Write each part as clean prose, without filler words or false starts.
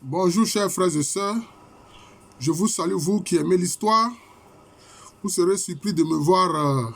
Bonjour chers frères et sœurs, je vous salue vous qui aimez l'histoire. Vous serez surpris de me voir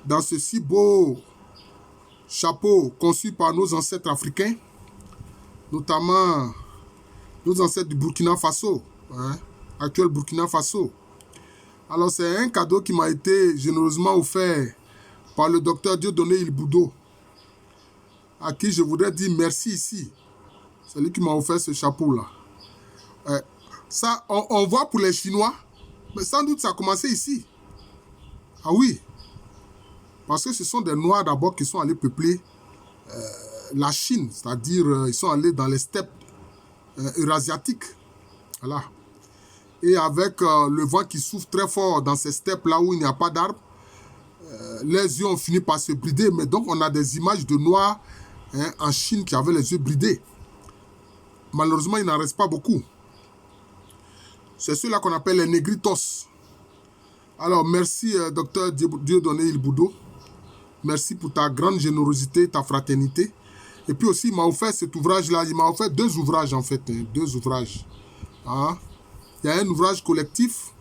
dans ce si beau chapeau conçu par nos ancêtres africains, notamment nos ancêtres du Burkina Faso, actuel Burkina Faso. Alors c'est un cadeau qui m'a été généreusement offert par le docteur Dieudonné Ilboudo, à qui je voudrais dire merci ici. C'est lui qui m'a offert ce chapeau-là. Ça, on voit pour les Chinois, mais sans doute ça a commencé ici. Ah oui, parce que ce sont des Noirs d'abord qui sont allés peupler la Chine, c'est-à-dire ils sont allés dans les steppes eurasiatiques. Voilà. Et avec le vent qui souffle très fort dans ces steppes là où il n'y a pas d'arbres, les yeux ont fini par se brider. Mais donc on a des images de Noirs en Chine qui avaient les yeux bridés. Malheureusement, il n'en reste pas beaucoup. C'est ceux-là qu'on appelle les négritos. Alors, merci, docteur Dieudonné Ilboudo. Merci pour ta grande générosité, ta fraternité. Et puis aussi, il m'a offert cet ouvrage-là. Il m'a offert deux ouvrages, en fait. Deux ouvrages. Hein? Il y a un ouvrage collectif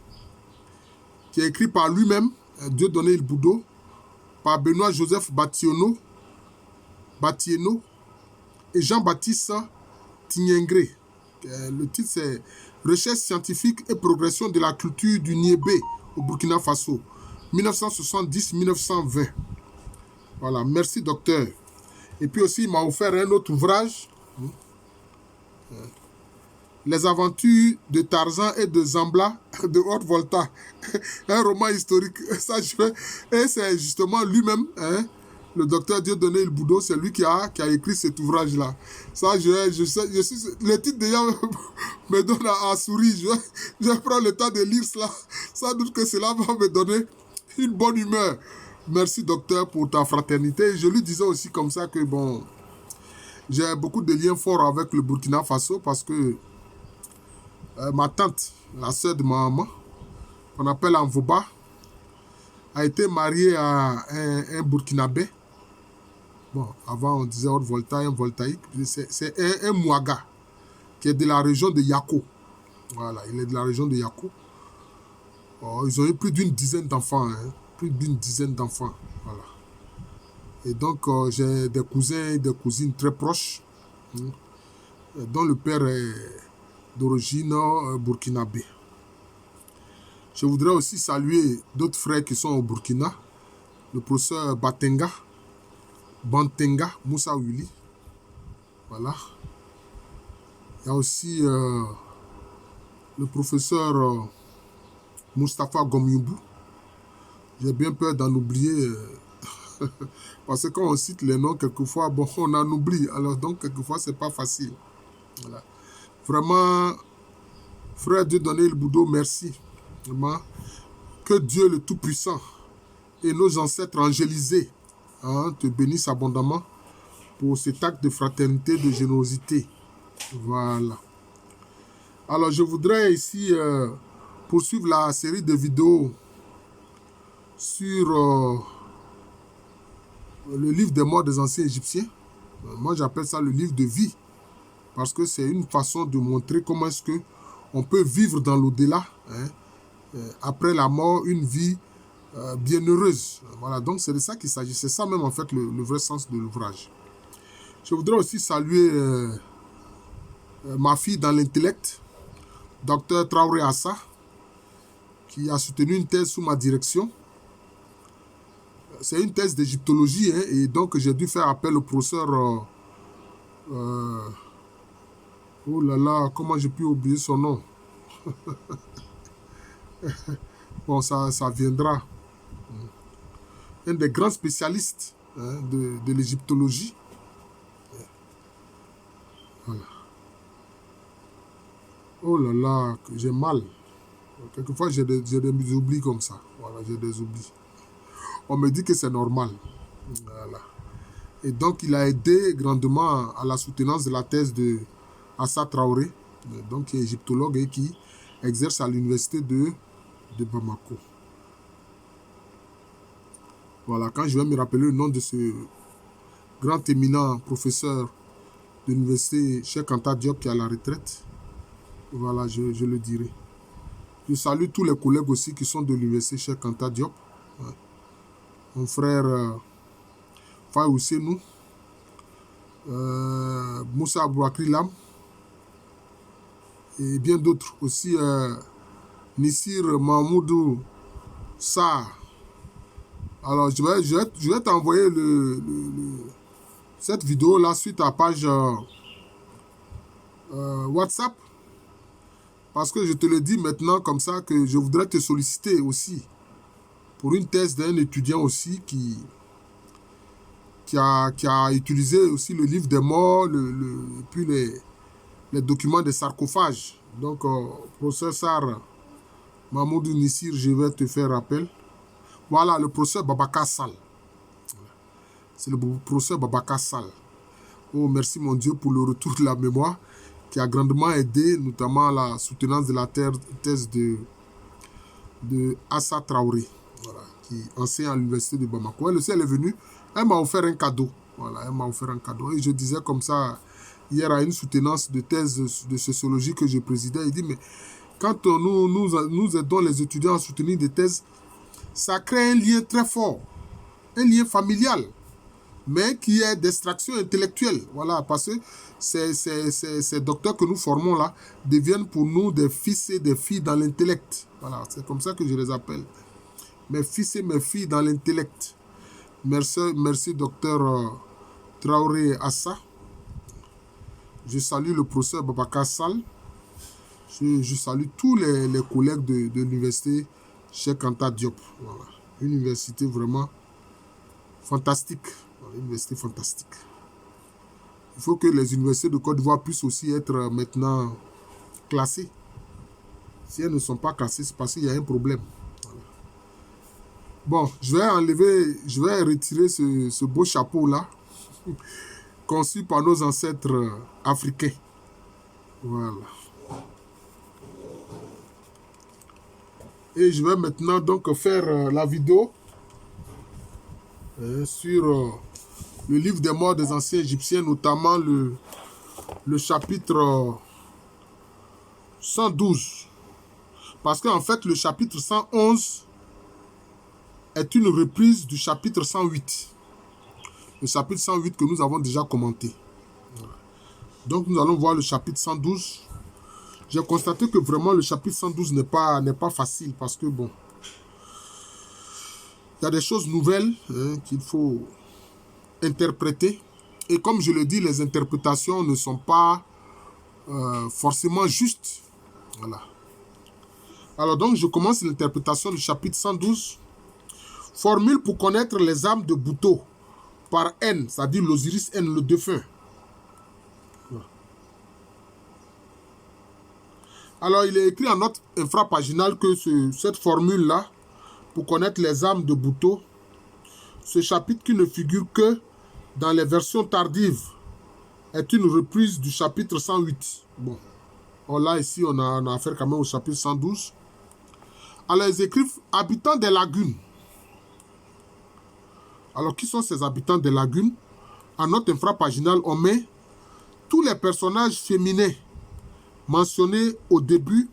qui est écrit par lui-même, Dieudonné Ilboudo, par Benoît-Joseph Batieno et Jean-Baptiste Tignengré. Le titre, c'est « Recherche scientifique et progression de la culture du Niébé au Burkina Faso, 1970-1920 ». Voilà, merci docteur. Et puis aussi, il m'a offert un autre ouvrage, « Les aventures de Tarzan et de Zambla de Haute-Volta », un roman historique. Ça, et c'est justement lui-même, le docteur Dieudonné Ilboudo, c'est lui qui a écrit cet ouvrage-là. Ça, je sais, le titre déjà me donne à sourire. Je prends le temps de lire cela. Sans doute que cela va me donner une bonne humeur. Merci, docteur, pour ta fraternité. Je lui disais aussi comme ça que, bon, j'ai beaucoup de liens forts avec le Burkina Faso parce que ma tante, la sœur de ma maman, qu'on appelle Anvoba, a été mariée à un Burkinabé. Bon, avant on disait Haute-Volta, un voltaïque. C'est un Mouaga qui est de la région de Yako. Voilà, il est de la région de Yako. Oh, ils ont eu plus d'une dizaine d'enfants. Plus d'une dizaine d'enfants. Voilà. Et donc, j'ai des cousins et des cousines très proches, dont le père est d'origine burkinabé. Je voudrais aussi saluer d'autres frères qui sont au Burkina. Le professeur Bantenga Moussa Wili. Voilà. Il y a aussi le professeur Mustapha Gomyubou. J'ai bien peur d'en oublier parce que quand on cite les noms, quelquefois, bon, on en oublie. Alors donc, quelquefois, c'est pas facile. Voilà. Vraiment, frère Dieudonné Ilboudo, merci. Vraiment. Que Dieu le Tout-Puissant et nos ancêtres angélisés te bénissent abondamment pour cet acte de fraternité, de générosité. Voilà. Alors, je voudrais ici poursuivre la série de vidéos sur le livre des morts des anciens Égyptiens. Moi, j'appelle ça le livre de vie, parce que c'est une façon de montrer comment est-ce qu'on peut vivre dans l'au-delà, après la mort, une vie bienheureuse. Voilà, donc c'est de ça qu'il s'agit. C'est ça même, en fait, le vrai sens de l'ouvrage. Je voudrais aussi saluer ma fille dans l'intellect, Dr Traoré Assa, qui a soutenu une thèse sous ma direction. C'est une thèse d'égyptologie, et donc j'ai dû faire appel au professeur... oh là là, comment j'ai pu oublier son nom? Bon, ça viendra. Un des grands spécialistes de l'égyptologie. Voilà. Oh là là, j'ai mal. Quelquefois, j'ai des oublis comme ça. Voilà, j'ai des oublis. On me dit que c'est normal. Voilà. Et donc, il a aidé grandement à la soutenance de la thèse de Assa Traoré, donc qui est égyptologue et qui exerce à l'université de Bamako. Voilà, quand je vais me rappeler le nom de ce grand éminent professeur de l'université Cheikh Anta Diop qui est à la retraite, Voilà, je le dirai. Je salue tous les collègues aussi qui sont de l'université Cheikh Anta Diop. Ouais. Mon frère Faye Ousseinou, Moussa Aboubakri Lam et bien d'autres. Aussi Nissir Mahmoudou Sarr. Alors, je vais t'envoyer cette vidéo là suite à la page WhatsApp. Parce que je te le dis maintenant comme ça que je voudrais te solliciter aussi pour une thèse d'un étudiant aussi qui a utilisé aussi le livre des morts, puis les documents des sarcophages. Donc, professeur Sarr, Mahmoudou Nissir, je vais te faire appel. Voilà, le professeur Babacar Sall. C'est le professeur Babacar Sall. Oh, merci mon Dieu pour le retour de la mémoire qui a grandement aidé, notamment à la soutenance de la thèse de Assa Traoré, voilà, qui enseigne à l'université de Bamako. Elle aussi, elle est venue, elle m'a offert un cadeau. Voilà, elle m'a offert un cadeau. Et je disais comme ça, hier à une soutenance de thèse de sociologie que je présidais, il dit, mais quand nous aidons les étudiants à soutenir des thèses, ça crée un lien très fort, un lien familial, mais qui est d'extraction intellectuelle. Voilà, parce que ces docteurs que nous formons là deviennent pour nous des fils et des filles dans l'intellect. Voilà, c'est comme ça que je les appelle. Mes fils et mes filles dans l'intellect. Merci docteur Traoré Assa. Je salue le professeur Babacar Sall. Je salue tous les collègues de l'université Cheikh Anta Diop. Voilà. Une université vraiment fantastique. Voilà, une université fantastique. Il faut que les universités de Côte d'Ivoire puissent aussi être maintenant classées. Si elles ne sont pas classées, c'est parce qu'il y a un problème. Voilà. Bon, je vais retirer ce beau chapeau-là, conçu par nos ancêtres africains. Voilà. Et je vais maintenant donc faire la vidéo sur le livre des morts des anciens Égyptiens, notamment le chapitre 112. Parce qu'en fait, le chapitre 111 est une reprise du chapitre 108. Le chapitre 108 que nous avons déjà commenté. Voilà. Donc, nous allons voir le chapitre 112. J'ai constaté que vraiment le chapitre 112 n'est pas facile parce que bon, il y a des choses nouvelles qu'il faut interpréter. Et comme je le dis, les interprétations ne sont pas forcément justes. Voilà. Alors donc, je commence l'interprétation du chapitre 112. Formule pour connaître les âmes de Bouto par N, c'est-à-dire l'Osiris N, le défunt. Alors, il est écrit en note infrapaginale que cette formule-là, pour connaître les âmes de Bouto, ce chapitre qui ne figure que dans les versions tardives, est une reprise du chapitre 108. Bon, alors là, ici, on a affaire quand même au chapitre 112. Alors, ils écrivent « Habitants des lagunes ». Alors, qui sont ces habitants des lagunes? En note infrapaginale, on met tous les personnages féminins mentionnés au début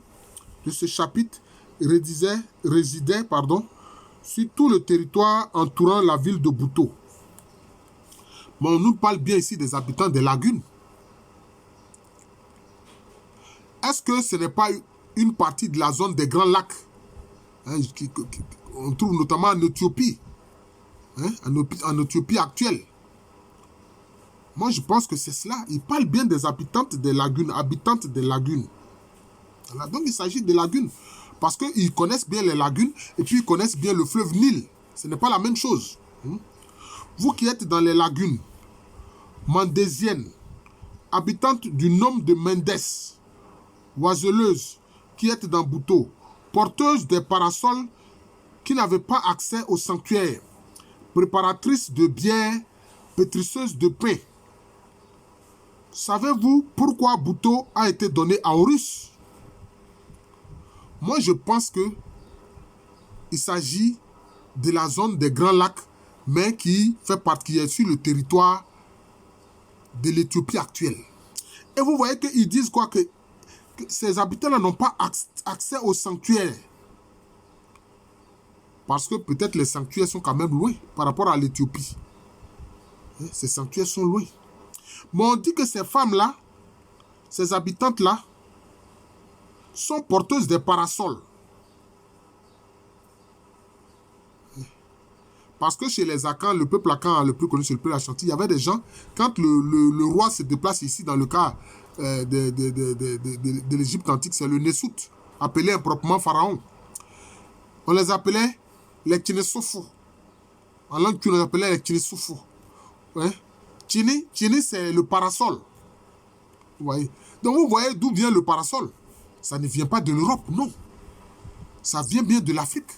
de ce chapitre résidaient sur tout le territoire entourant la ville de Bouto. Mais on nous parle bien ici des habitants des lagunes. Est-ce que ce n'est pas une partie de la zone des Grands Lacs on trouve notamment en Éthiopie, en Éthiopie actuelle? Moi, je pense que c'est cela. Il parle bien des habitantes des lagunes, habitantes des lagunes. Voilà, donc, il s'agit des lagunes. Parce qu'ils connaissent bien les lagunes et puis ils connaissent bien le fleuve Nil. Ce n'est pas la même chose. Vous qui êtes dans les lagunes mandésiennes, habitantes du nom de Mendes, oiseleuses, qui êtes dans Bouto, porteuses des parasols qui n'avaient pas accès au sanctuaire, préparatrices de bière, pétrisseuses de pain. Savez-vous pourquoi Bouto a été donné à Horus? Moi, je pense que il s'agit de la zone des Grands Lacs, mais qui fait partie, qui est sur le territoire de l'Éthiopie actuelle. Et vous voyez qu'ils disent quoi? Que que ces habitants-là n'ont pas accès au sanctuaire. Parce que peut-être les sanctuaires sont quand même loin par rapport à l'Éthiopie. Ces sanctuaires sont loin. Mais on dit que ces femmes-là, ces habitantes-là, sont porteuses des parasols. Parce que chez les Akans, le peuple Akan le plus connu, c'est le peuple Ashanti, il y avait des gens, quand le roi se déplace ici, dans le cas de l'Égypte antique, c'est le Nessout, appelé improprement Pharaon. On les appelait les Tinesofo. En langue, on les appelait les Tinesofo. Ouais. Tini, c'est le parasol. Vous voyez. Donc vous voyez d'où vient le parasol. Ça ne vient pas de l'Europe, non. Ça vient bien de l'Afrique.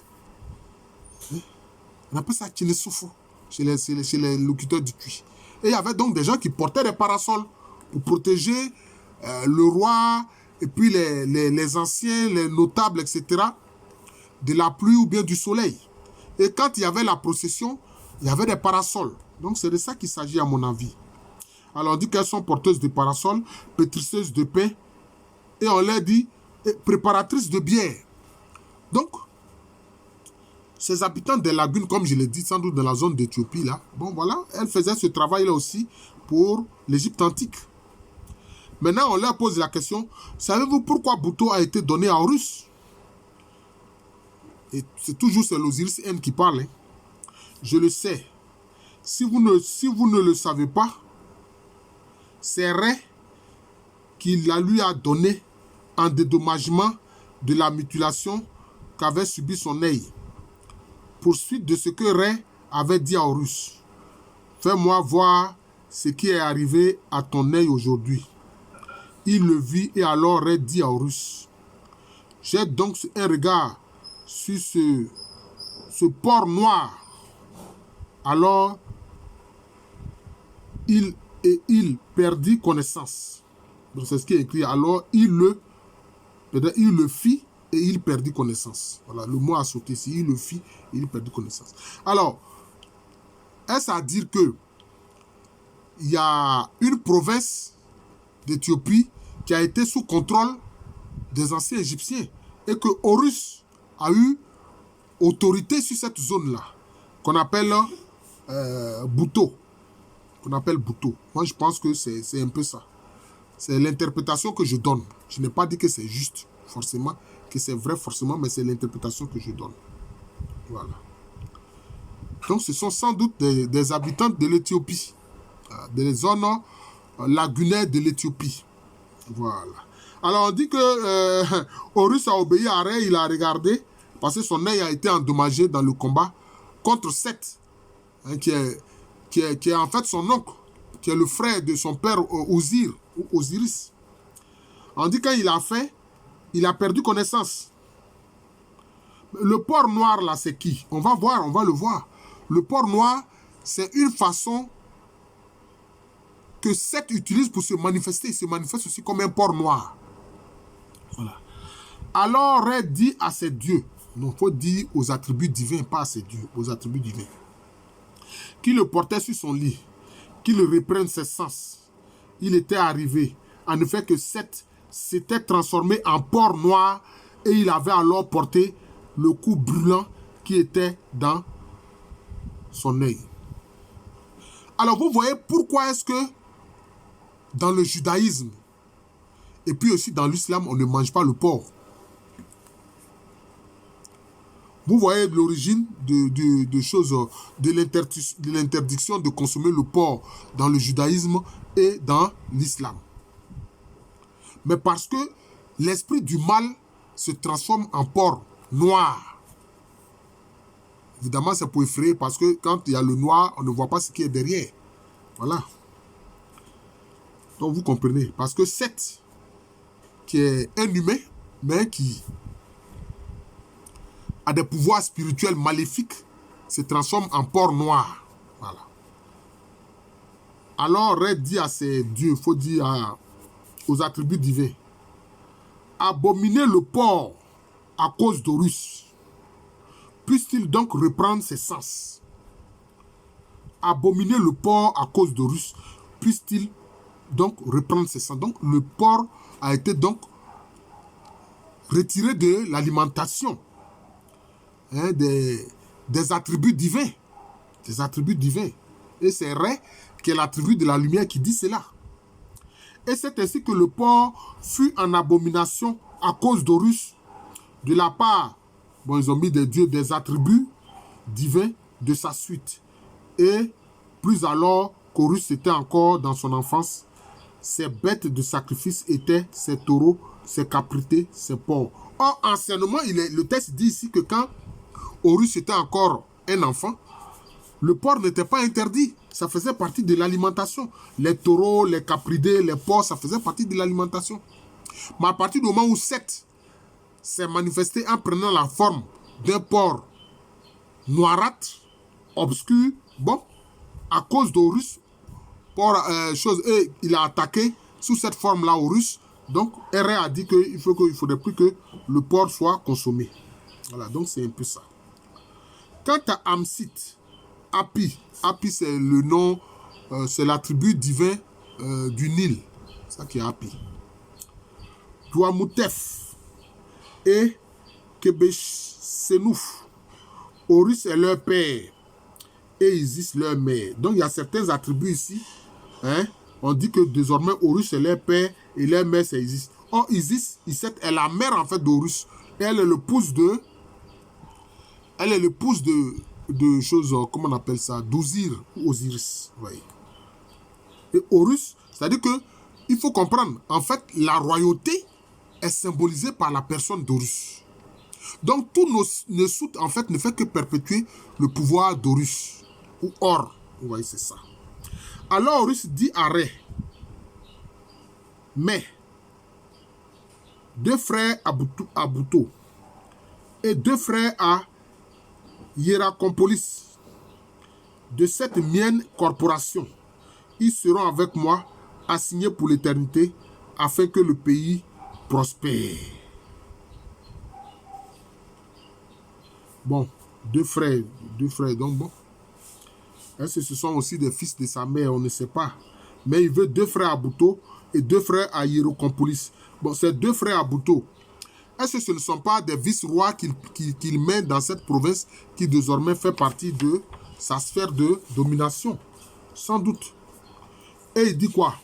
On appelle ça Tinesofo chez les locuteurs du Tui. Et il y avait donc des gens qui portaient des parasols pour protéger le roi et puis les anciens, les notables, etc. de la pluie ou bien du soleil. Et quand il y avait la procession, il y avait des parasols. Donc c'est de ça qu'il s'agit à mon avis. Alors on dit qu'elles sont porteuses de parasols, pétrisseuses de pain, et on leur dit préparatrices de bière. Donc, ces habitants des lagunes, comme je l'ai dit, sans doute dans la zone d'Éthiopie, là, bon voilà, elles faisaient ce travail-là aussi pour l'Égypte antique. Maintenant, on leur pose la question, savez-vous pourquoi Bouto a été donné à Horus? Et c'est toujours l'Osiris N qui parle. Hein. Je le sais. Si vous ne le savez pas, c'est Ré qui lui a donné en dédommagement de la mutilation qu'avait subi son œil. Poursuite de ce que Ré avait dit à Horus. Fais-moi voir ce qui est arrivé à ton œil aujourd'hui. Il le vit et alors Ré dit à Horus. Jette donc un regard sur ce porc noir. Alors il perdit connaissance. Donc c'est ce qui est écrit. Alors il le fit et il perdit connaissance. Voilà, le mot a sauté ici. Il le fit et il perdit connaissance. Alors, est-ce à dire que il y a une province d'Éthiopie qui a été sous contrôle des anciens Égyptiens et que Horus a eu autorité sur cette zone-là, qu'on appelle Bouto. Qu'on appelle Bouto. Moi, je pense que c'est un peu ça. C'est l'interprétation que je donne. Je n'ai pas dit que c'est juste, forcément, que c'est vrai, forcément, mais c'est l'interprétation que je donne. Voilà. Donc, ce sont sans doute des habitants de l'Éthiopie, des zones lagunaires de l'Éthiopie. Voilà. Alors, on dit que Horus a obéi à Ré, il a regardé, parce que son œil a été endommagé dans le combat contre Seth, hein, qui est en fait son oncle, qui est le frère de son père Osiris. On dit quand il a fait, il a perdu connaissance. Le porc noir là, c'est qui? On va le voir. Le porc noir, c'est une façon que Seth utilise pour se manifester. Il se manifeste aussi comme un porc noir. Voilà. Alors Ré dit à ses dieux, non, il faut dire aux attributs divins, pas à ses dieux, aux attributs divins, qui le portait sur son lit, qui le reprenne ses sens. Il était arrivé, en effet, que Seth s'était transformé en porc noir et il avait alors porté le coup brûlant qui était dans son œil. Alors vous voyez pourquoi est-ce que dans le judaïsme et puis aussi dans l'islam, on ne mange pas le porc. Vous voyez l'origine de choses, de l'interdiction de consommer le porc dans le judaïsme et dans l'islam. Mais parce que l'esprit du mal se transforme en porc noir. Évidemment, c'est pour effrayer parce que quand il y a le noir, on ne voit pas ce qui est derrière. Voilà. Donc vous comprenez. Parce que Seth, qui est un humain, mais qui a des pouvoirs spirituels maléfiques, se transforme en porc noir. Voilà. Alors, Ré dit à ses dieux, il faut dire aux attributs divins, abominez le porc à cause d'Horus. Puisse-t-il donc reprendre ses sens? Abominez le porc à cause d'Horus. Puisse-t-il donc reprendre ses sens? Donc, le porc a été donc retiré de l'alimentation, hein, des attributs divins. Des attributs divins. Et c'est Ré qui est l'attribut de la lumière qui dit cela. Et c'est ainsi que le porc fut en abomination à cause d'Horus, de la part, bon, ils ont mis des dieux, des attributs divins de sa suite. Et plus alors qu'Horus était encore dans son enfance, ses bêtes de sacrifice étaient ses taureaux, ses caprités, ses porcs. Or, anciennement, le texte dit ici que quand Horus était encore un enfant, le porc n'était pas interdit. Ça faisait partie de l'alimentation. Les taureaux, les capridés, les porcs, ça faisait partie de l'alimentation. Mais à partir du moment où Seth s'est manifesté en prenant la forme d'un porc noirâtre, obscur, bon, à cause d'Horus, et il a attaqué sous cette forme-là Horus. Donc, Ré a dit qu'il ne faudrait plus que le porc soit consommé. Voilà, donc c'est un peu ça. Quant à Amsit, Api c'est le nom, c'est l'attribut divin du Nil. C'est ça qui est Api. Douamoutef et Kebeshsenouf. Horus est leur père et Isis leur mère. Donc il y a certains attributs ici. Hein? On dit que désormais Horus est leur père et leur mère c'est Isis. Or Isis, Iset est la mère en fait d'Horus. Et elle est l'épouse de... Elle est l'épouse de choses, comment on appelle ça, d'Osir ou Osiris. Oui. Et Horus, c'est-à-dire que il faut comprendre, en fait, la royauté est symbolisée par la personne d'Horus. Donc, tout Nesut, en fait, ne fait que perpétuer le pouvoir d'Horus. Ou Or. Vous voyez, c'est ça. Alors, Horus dit à Ré, mais, deux frères à Bouto et deux frères à Hiéracompolis, de cette mienne corporation, ils seront avec moi assignés pour l'éternité, afin que le pays prospère. Bon, deux frères, donc bon. Est-ce que ce sont aussi des fils de sa mère? On ne sait pas. Mais il veut deux frères à Bouto et deux frères à Hiéracompolis. Bon, ces deux frères à Bouto, est-ce que ce ne sont pas des vice-rois qu'il met dans cette province qui désormais fait partie de sa sphère de domination? Sans doute. Et il dit quoi?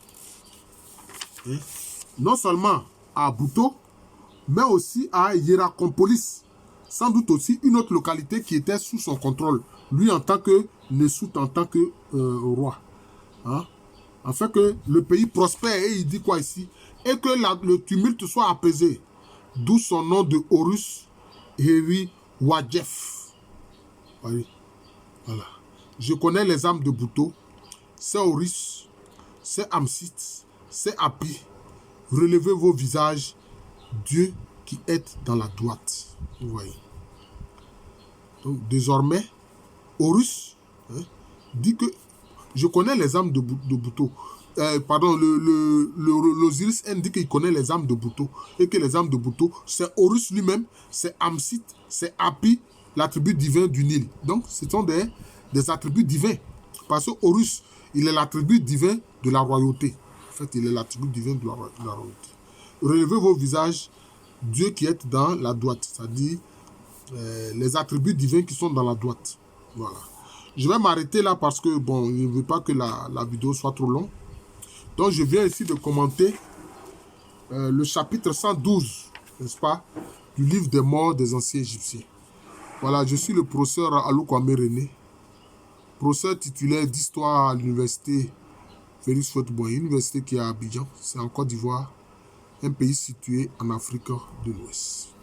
Non seulement à Bouto, mais aussi à Hiéracompolis. Sans doute aussi une autre localité qui était sous son contrôle. Lui en tant que Nesut, en tant que roi. Hein? Afin que le pays prospère. Et il dit quoi ici? Et que le tumulte soit apaisé. D'où son nom de Horus, Heri Wadjef. Voilà. Je connais les âmes de Bouto. C'est Horus, c'est Amsit, c'est Api. Relevez vos visages, Dieu qui est dans la droite. Vous voyez. Donc désormais, Horus dit que je connais les âmes de Bouto. L'Osiris indique qu'il connaît les âmes de Bouto. Et que les âmes de Bouto, c'est Horus lui-même, c'est Amsit, c'est Api, l'attribut divin du Nil. Donc, ce sont des attributs divins. Parce que Horus, il est l'attribut divin de la royauté. En fait, il est l'attribut divin de la royauté. Relevez vos visages, Dieu qui est dans la droite. C'est-à-dire les attributs divins qui sont dans la droite. Voilà. Je vais m'arrêter là parce que, bon, je ne veux pas que la vidéo soit trop longue. Donc, je viens ici de commenter le chapitre 112, n'est-ce pas, du livre des morts des anciens Égyptiens. Voilà, je suis le professeur Alou Kwame René, professeur titulaire d'histoire à l'université Félix Houphouët-Boigny, université qui est à Abidjan, c'est en Côte d'Ivoire, un pays situé en Afrique de l'Ouest.